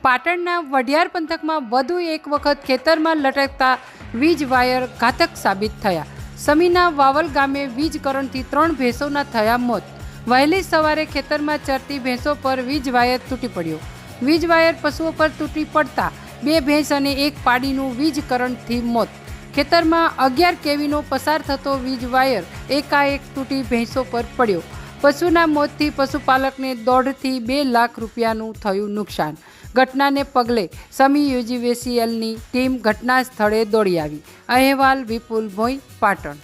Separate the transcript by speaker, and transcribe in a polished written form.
Speaker 1: પાટણના વઢિયાર પંથકમાં વધુ એક વખત ખેતરમાં લટકતા વીજ વાયર ઘાતક સાબિત થયા. સમીના વાવલ ગામે વીજ કરંટથી 3 ભેંસોના થયા મોત. વહેલી સવારે ખેતરમાં ચરતી ભેંસો પર વીજ વાયર તૂટી પડ્યો. વીજ વાયર પશુઓ પર તૂટી પડતા 2 ભેંસ અને 1 પાડીનું વીજ કરંટથી મોત. ખેતરમાં 11 કેવીનો પસાર થતો વીજ વાયર એકાએક તૂટી ભેંસો પર પડ્યો. પશુના મોતથી પશુપાલકને 1.5 થી 2 લાખ રૂપિયાનું થયું નુકસાન. ઘટનાને પગલે સમી યુજીવીસીએલની ટીમ ઘટના સ્થળે દોડી આવી. અહેવાલ વિપુલ ભોઈ, પાટણ.